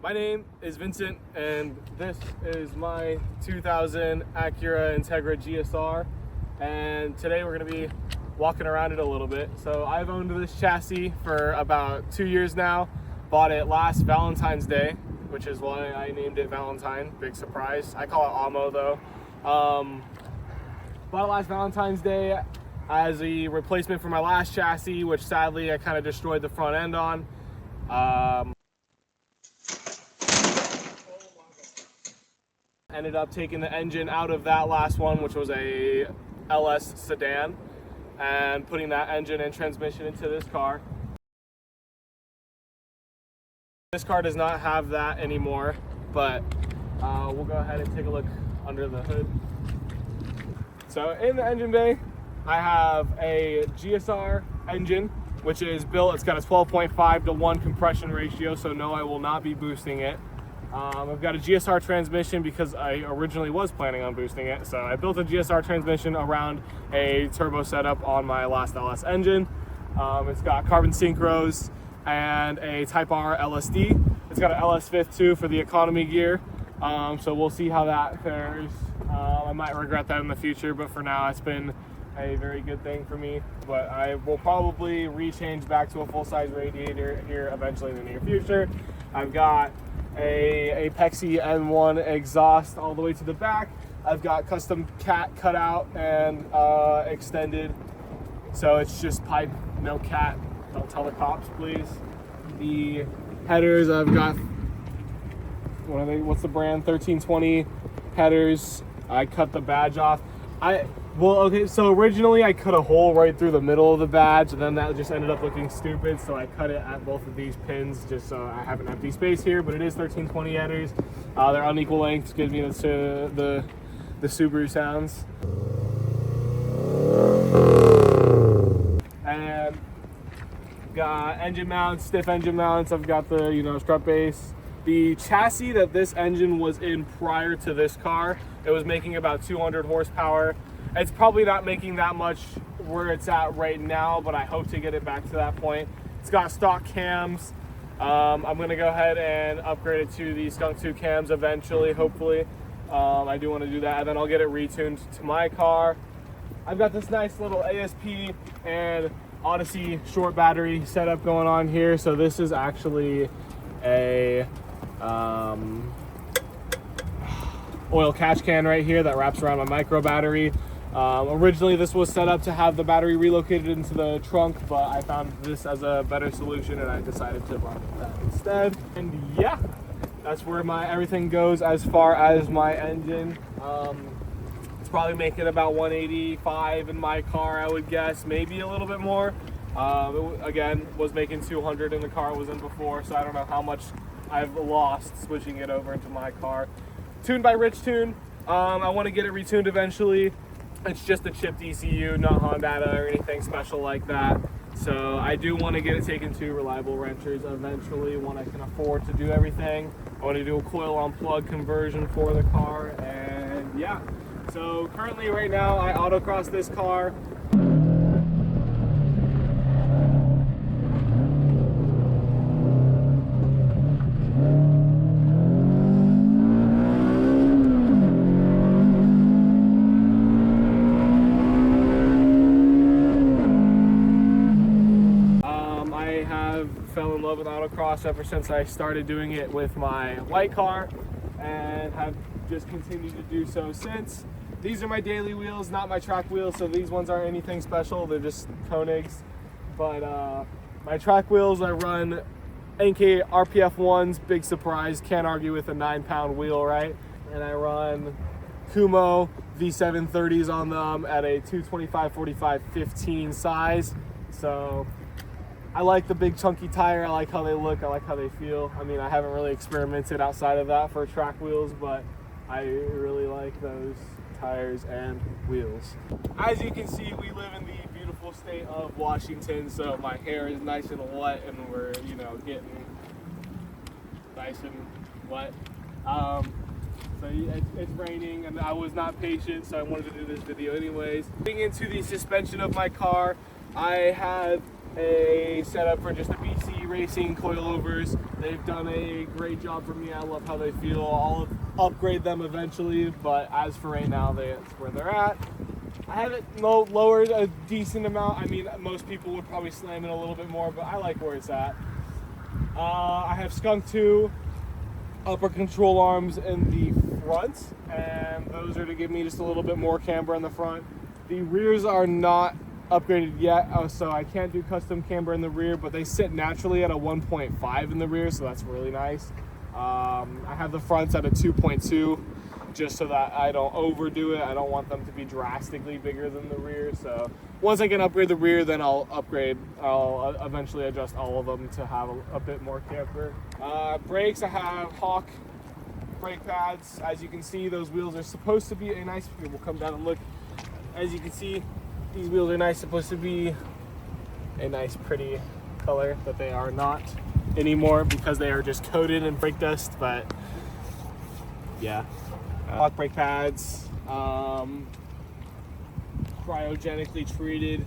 My name is Vincent, and this is my 2000 Acura Integra GSR, and today we're going to be walking around it a little bit. So I've owned this chassis for about 2 years now. Bought it last Valentine's Day, which is why I named it Valentine. Big surprise. I call it Amo though. Bought it last Valentine's Day as a replacement for my last chassis, which sadly I kind of destroyed the front end on. Ended up taking the engine out of that last one, which was a LS sedan, and putting that engine and transmission into this car. This car does not have that anymore, but we'll go ahead and take a look under the hood. So in the engine bay, I have a GSR engine, which is built, it's got a 12.5 to 1 compression ratio, so no, I will not be boosting it. I've got a GSR transmission because I originally was planning on boosting it. So I built a GSR transmission around a turbo setup on my last LS engine. It's got carbon synchros and a Type R LSD. It's got an LS fifth too for the economy gear. So we'll see how that fares. I might regret that in the future, but for now it's been a very good thing for me. But I will probably rechange back to a full-size radiator here eventually in the near future. I've got a Pexi N1 exhaust all the way to the back. I've got custom cat cut out and extended, so it's just pipe, no cat. Don't tell the cops, please. The headers, I've got, what's the brand? 1320 headers. I cut the badge off. So originally I cut a hole right through the middle of the badge, and then that just ended up looking stupid, so I cut it at both of these pins just so I have an empty space here. But it is 1320 headers. They're unequal lengths, gives me the Subaru sounds. And got engine mounts, stiff engine mounts. I've got the strut base. The chassis that this engine was in prior to this car, it was making about 200 horsepower. It's probably not making that much where it's at right now, but I hope to get it back to that point. It's got stock cams. I'm gonna go ahead and upgrade it to the Skunk 2 cams eventually, hopefully. I do want to do that, and then I'll get it retuned to my car. I've got this nice little ASP and Odyssey short battery setup going on here. So this is actually a oil catch can right here that wraps around my micro battery. Originally this was set up to have the battery relocated into the trunk, but I found this as a better solution and I decided to run with that instead. And yeah, that's where my everything goes as far as my engine. It's probably making about 185 in my car, I would guess, maybe a little bit more. Again, was making 200 in the car it was in before, so I don't know how much I've lost switching it over into my car. Tuned by Rich Tune. I want to get it retuned eventually. It's just a chipped ECU, not Honda or anything special like that. So I do want to get it taken to reliable wrenchers eventually when I can afford to do everything. I want to do a coil on plug conversion for the car, and yeah. So currently right now I autocross this car. Fell in love with autocross ever since I started doing it with my white car, and have just continued to do so since. These are my daily wheels, not my track wheels, so these ones aren't anything special, they're just Koenigs. But my track wheels, I run NK RPF ones, big surprise, can't argue with a 9-pound wheel, right? And I run Kumo V730s on them at a 225/45/15 size. So I like the big chunky tire. I like how they look. I like how they feel. I mean, I haven't really experimented outside of that for track wheels, but I really like those tires and wheels. As you can see, we live in the beautiful state of Washington, so my hair is nice and wet, and we're, getting nice and wet. So it's raining, and I was not patient, so I wanted to do this video anyways. Getting into the suspension of my car, I have a setup for just the BC Racing coilovers. They've done a great job for me. I love how they feel. I'll upgrade them eventually, but as for right now, that's where they're at. I have it lowered a decent amount. I mean, most people would probably slam it a little bit more, but I like where it's at. I have Skunk 2 upper control arms in the front, and those are to give me just a little bit more camber in the front. The rears are not upgraded yet, so I can't do custom camber in the rear, but they sit naturally at a 1.5 in the rear, so that's really nice. I have the fronts at a 2.2 just so that I don't overdo it. I don't want them to be drastically bigger than the rear, so once I can upgrade the rear, then I'll eventually adjust all of them to have a bit more camber. Brakes, I have Hawk brake pads. As you can see, those wheels are supposed to be a nice, we'll come down and look. As you can see, these wheels are supposed to be a nice pretty color, but they are not anymore because they are just coated in brake dust. But yeah, Hawk brake pads, cryogenically treated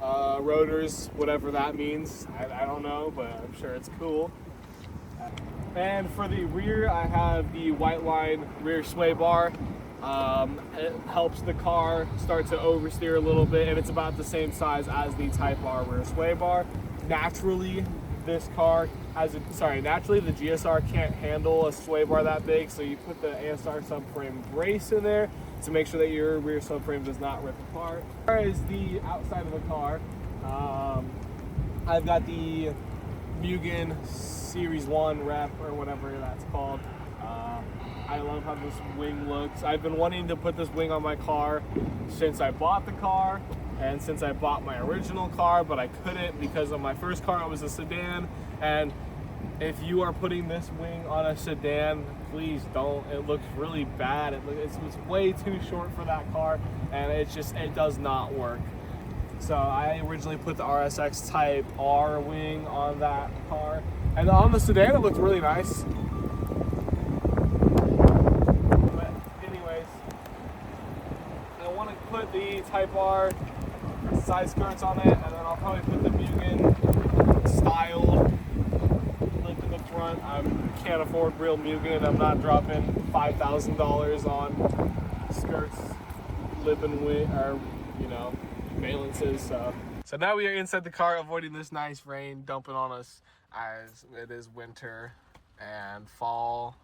rotors, whatever that means. I don't know, but I'm sure it's cool. And for the rear, I have the White Line rear sway bar. It helps the car start to oversteer a little bit, and it's about the same size as the Type R rear sway bar. Naturally, this car has naturally the GSR can't handle a sway bar that big, so you put the ASR subframe brace in there to make sure that your rear subframe does not rip apart. As far as the outside of the car, I've got the Mugen Series 1 rep, or whatever that's called. I love how this wing looks. I've been wanting to put this wing on my car since I bought the car and since I bought my original car, but I couldn't because of my first car. It was a sedan, and if you are putting this wing on a sedan, please don't. It looks really bad. It's way too short for that car, and it does not work. So I originally put the RSX Type R wing on that car, and on the sedan it looked really nice. But anyways, I want to put the Type R side skirts on it, and then I'll probably put the Mugen styled lip in the front. I can't afford real Mugen. I'm not dropping $5,000 on skirts, lip and wing, or valances. So now we are inside the car, avoiding this nice rain dumping on us as it is winter and fall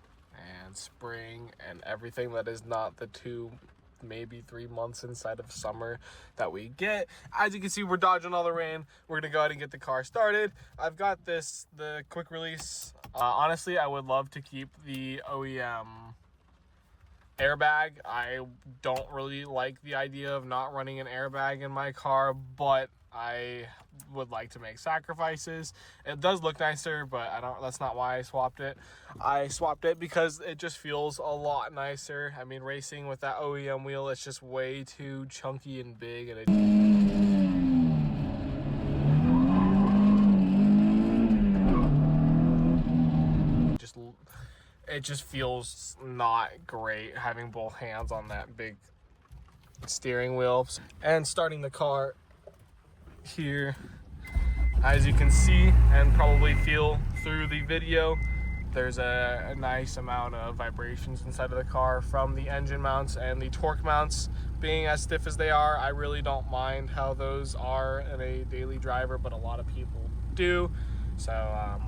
and spring and everything that is not the 2, maybe 3 months inside of summer that we get. As you can see, we're dodging all the rain. We're gonna go ahead and get the car started. I've got the quick release. Honestly, I would love to keep the OEM airbag. I don't really like the idea of not running an airbag in my car, but I would like to make sacrifices. It does look nicer, but that's not why I swapped it. I swapped it because it just feels a lot nicer. I mean, racing with that OEM wheel, it's just way too chunky and big, and it just feels not great having both hands on that big steering wheel. And starting the car here, as you can see and probably feel through the video, there's a nice amount of vibrations inside of the car from the engine mounts, and the torque mounts being as stiff as they are, I really don't mind how those are in a daily driver, but a lot of people do. So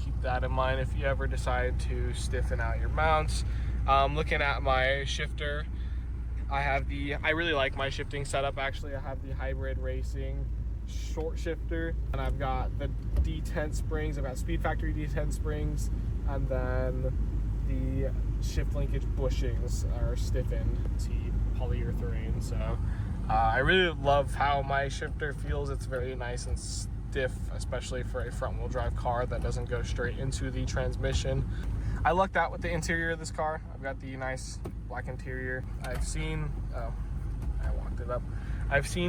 keep that in mind if you ever decide to stiffen out your mounts. Looking at my shifter, I really like my shifting setup. Actually, I have the Hybrid Racing short shifter, and I've got the D10 springs. I've got Speed Factory D10 springs, and then the shift linkage bushings are stiffened to polyurethane. So I really love how my shifter feels. It's very nice and stiff, especially for a front wheel drive car that doesn't go straight into the transmission. I lucked out with the interior of this car. I've got the nice black interior. I've seen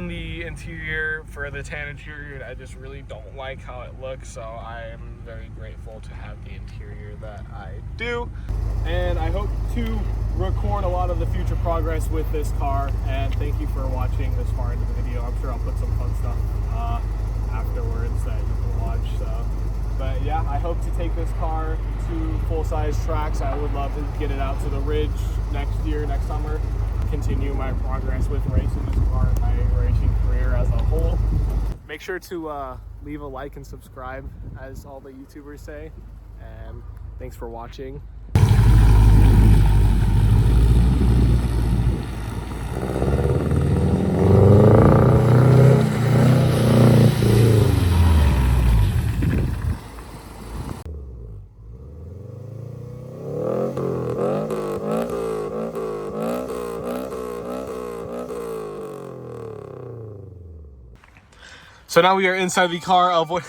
the interior for the tan interior, and I just really don't like how it looks, so I am very grateful to have the interior that I do. And I hope to record a lot of the future progress with this car, and thank you for watching this far into the video. I'm sure I'll put some fun stuff afterwards that you can watch. So But yeah, I hope to take this car to full-size tracks. I would love to get it out to the Ridge next year, next summer. Continue my progress with racing this car and my racing career as a whole. Make sure to leave a like and subscribe, as all the YouTubers say. And thanks for watching. So now we are inside the car of what